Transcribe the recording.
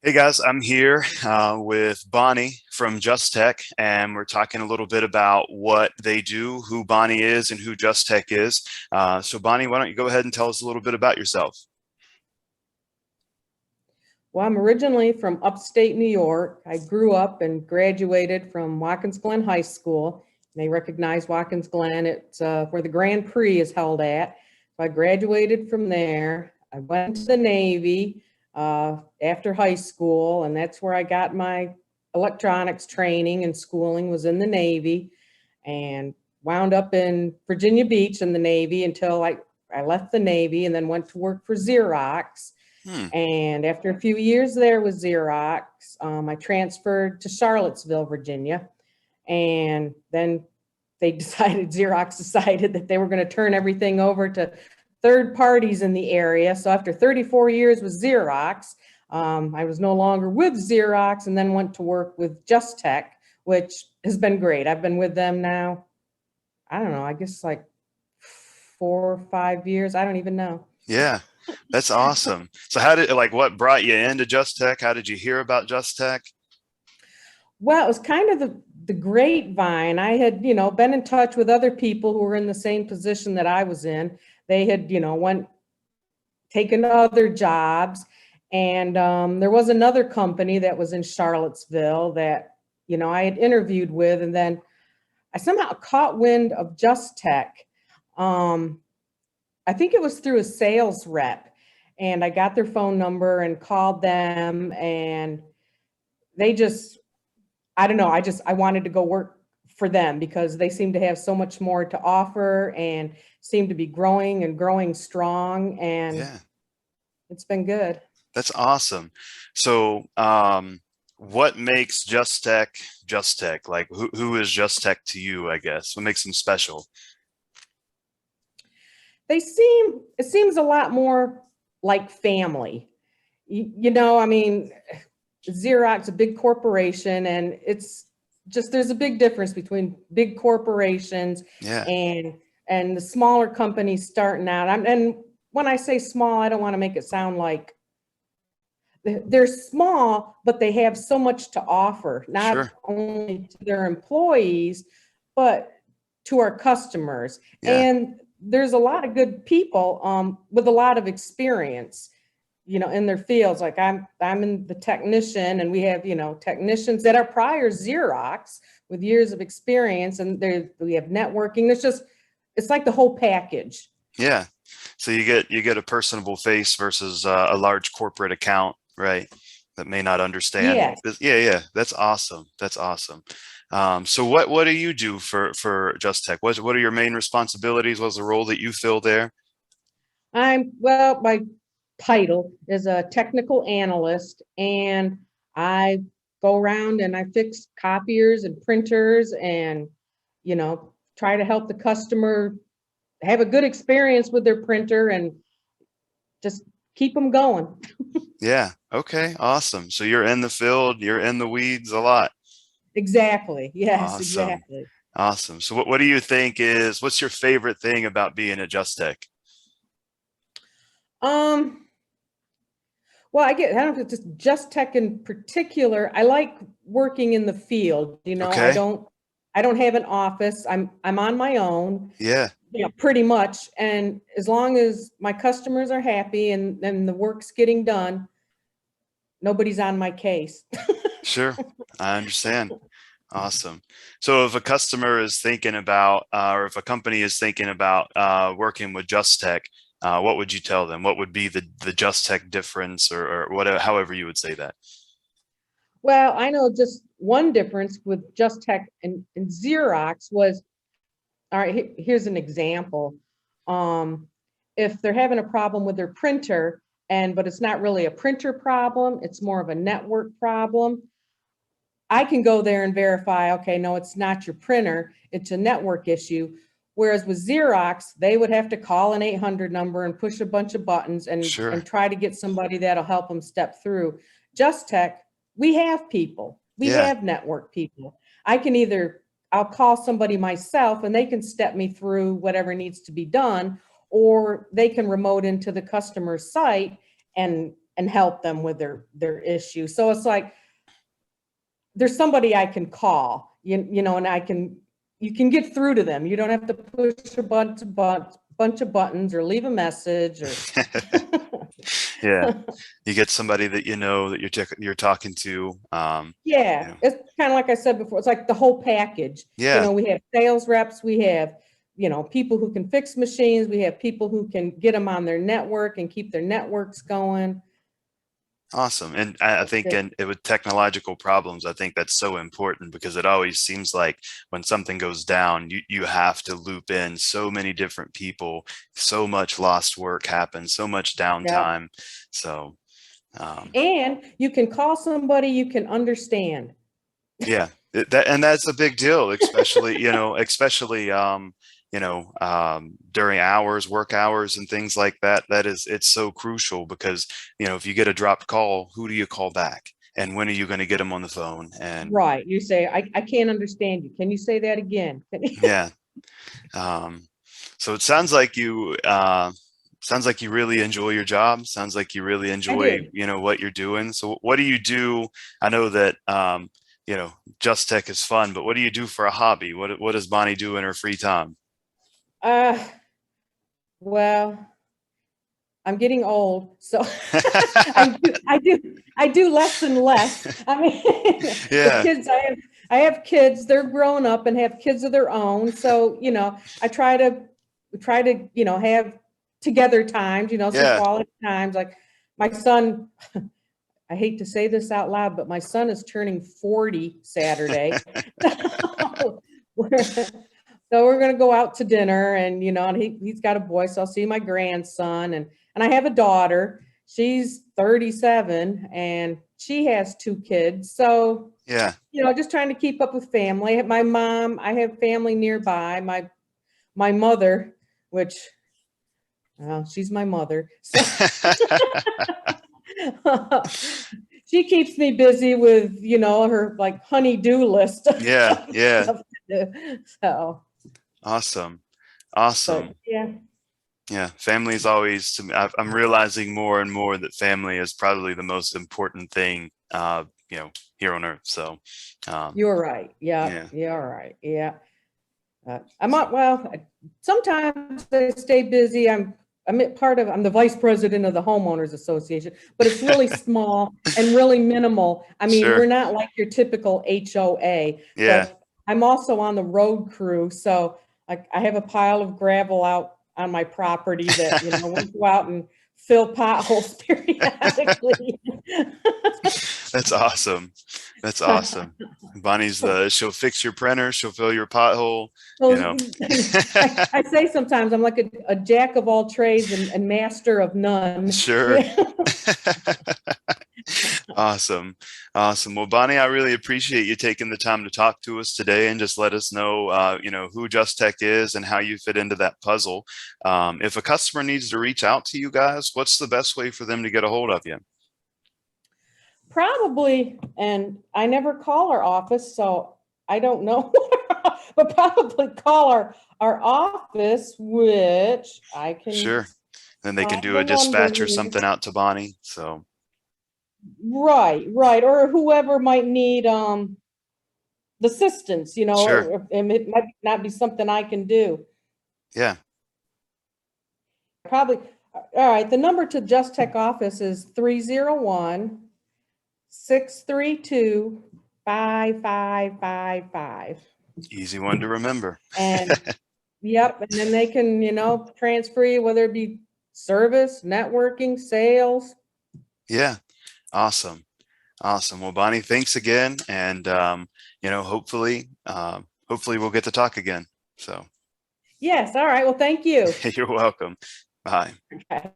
Hey guys, I'm here with Bonnie from JustTech, and we're talking a little bit about what they do, who Bonnie is, and who JustTech is. So, Bonnie, why don't you go ahead and tell us a little bit about yourself? Well, I'm originally from upstate New York. I grew up and graduated from Watkins Glen High School. They recognize Watkins Glen. It's where the Grand Prix is held at. So I graduated from there. I went to the Navy after high school, and that's where I got my electronics training and schooling was in the Navy, and wound up in Virginia Beach in the Navy until I left the Navy and then went to work for Xerox. Hmm. And after a few years there with Xerox, I transferred to Charlottesville, Virginia. And then Xerox decided that they were going to turn everything over to third parties in the area. So after 34 years with Xerox, I was no longer with Xerox and then went to work with JustTech, which has been great. I've been with them now, I don't know, I guess like 4 or 5 years. I don't even know. Yeah, that's awesome. So, what brought you into JustTech? How did you hear about JustTech? Well, it was kind of the grapevine. I had, been in touch with other people who were in the same position that I was in. They had, went taken other jobs, and there was another company that was in Charlottesville that, I had interviewed with, and then I somehow caught wind of Just Tech. Um, I think it was through a sales rep, and I got their phone number and called them, and they just I don't know. I wanted to go work for them because they seem to have so much more to offer and seem to be growing and growing strong. And Yeah, it's been good. that's awesome. So, what makes JustTech JustTech? Like, who is JustTech to you, I guess? What makes them special? It seems a lot more like family. I mean, Xerox, a big corporation, and it's just there's a big difference between big corporations Yeah, and and the smaller companies starting out. And when I say small, I don't want to make it sound like they're small, but they have so much to offer, not sure. only to their employees, but to our customers. Yeah, And there's a lot of good people with a lot of experience, in their fields. Like I'm in the technician, and we have, technicians that are prior Xerox with years of experience, and we have networking. It's like the whole package. yeah. So you get a personable face versus a large corporate account, right? That may not understand. Yes. Yeah, yeah. That's awesome. That's awesome. So what do you do for Just Tech? What are your main responsibilities? What's the role that you fill there? My title is a technical analyst, and I go around and I fix copiers and printers and, try to help the customer have a good experience with their printer and just keep them going. Yeah. Okay. Awesome. So you're in the field, you're in the weeds a lot. Exactly. Yes, Awesome. exactly. Awesome. So what do you think what's your favorite thing about being at Just Tech? Um, well, I don't know if it's just tech in particular. I like working in the field. Okay. I don't have an office. I'm on my own, Yeah. pretty much. And as long as my customers are happy and the work's getting done, nobody's on my case. Sure. I understand. Awesome. So if a customer is thinking about, or if a company is thinking about working with Just Tech, what would you tell them? What would be the Just Tech difference, or whatever, however you would say that? Well, I know just one difference with Just Tech and Xerox was, all right, here's an example. Um, if they're having a problem with their printer, but it's not really a printer problem, it's more of a network problem, I can go there and verify, okay, no, it's not your printer, it's a network issue. Whereas with Xerox, they would have to call an 800 number and push a bunch of buttons and Sure. try to get somebody that'll help them step through. Just Tech, we have people, we Yeah. have network people. I'll call somebody myself and they can step me through whatever needs to be done, or they can remote into the customer's site and and help them with their issue. So it's like, there's somebody I can call, you know, and you can get through to them. You don't have to push a bunch of buttons or leave a message or. Yeah, you get somebody that that you're talking to. Yeah, it's kind of like I said before, it's like the whole package. You Yeah, know, we have sales reps, we have, you know, people who can fix machines, we have people who can get them on their network and keep their networks going. awesome. And I think with technological problems, I think that's so important because it always seems like when something goes down, you have to loop in so many different people, so much lost work happens, so much Yeah. downtime. So, And you can call somebody you can understand. yeah, and that's a big deal, especially, during work hours and things like that. It's so crucial because, if you get a dropped call, who do you call back? And when are you going to get them on the phone? And Right. You say, I can't understand you. Can you say that again? yeah. So it sounds like you really enjoy your job. Sounds like you really I enjoy, do. what you're doing. So what do you do? I know that, Just Tech is fun, but what do you do for a hobby? What does Bonnie do in her free time? Uh, well, I'm getting old, so I do less and less. I mean, the Yeah, kids I have kids, they're grown up and have kids of their own. So, you know, I try to, you know, have together times, you know, some yeah. quality times. Like my son, I hate to say this out loud, but my son is turning 40 Saturday. So we're going to go out to dinner, and, you know, and he's got a boy, so I'll see my grandson, and I have a daughter. She's 37 and she has 2 kids. So, Yeah. you know, just trying to keep up with family. My mom, I have family nearby. My mother, which, well, she's my mother. So she keeps me busy with, you know, her like honey-do list of Yeah, yeah. stuff to do. So, Awesome. but Awesome. yeah. Yeah, family is always to me. I'm realizing more and more that family is probably the most important thing, here on earth. So, um, You're right. Yeah, yeah, you're right. Yeah. Well, sometimes I stay busy. I'm I'm the vice president of the homeowners association, but it's really small and really minimal. I mean, we're sure. not like your typical HOA, Yeah. but I'm also on the road crew. So I have a pile of gravel out on my property that, you know, we go out and fill potholes periodically. That's awesome. That's awesome. She'll fix your printer, she'll fill your pothole, you know. So I say sometimes I'm like a jack of all trades and master of none. Sure. Yeah. Awesome. Awesome. Well, Bonnie, I really appreciate you taking the time to talk to us today and just let us know, who Just Tech is and how you fit into that puzzle. If a customer needs to reach out to you guys, what's the best way for them to get a hold of you? Probably, and I never call our office, so I don't know, but probably call our office, which I can Sure. Then they can find do the a number dispatch or here. something out to Bonnie. So, Right, or whoever might need the assistance, you sure. know, and it might not be something I can do. Yeah. Probably, all right, the number to Just Tech office is 301-632-5555. Easy one to remember. And yep, and then they can, you know, transfer you, whether it be service, networking, sales. Yeah. Awesome. Awesome. Well, Bonnie, thanks again. And, hopefully we'll get to talk again. So Yes, all right, well, thank you. you're welcome. Bye. Okay.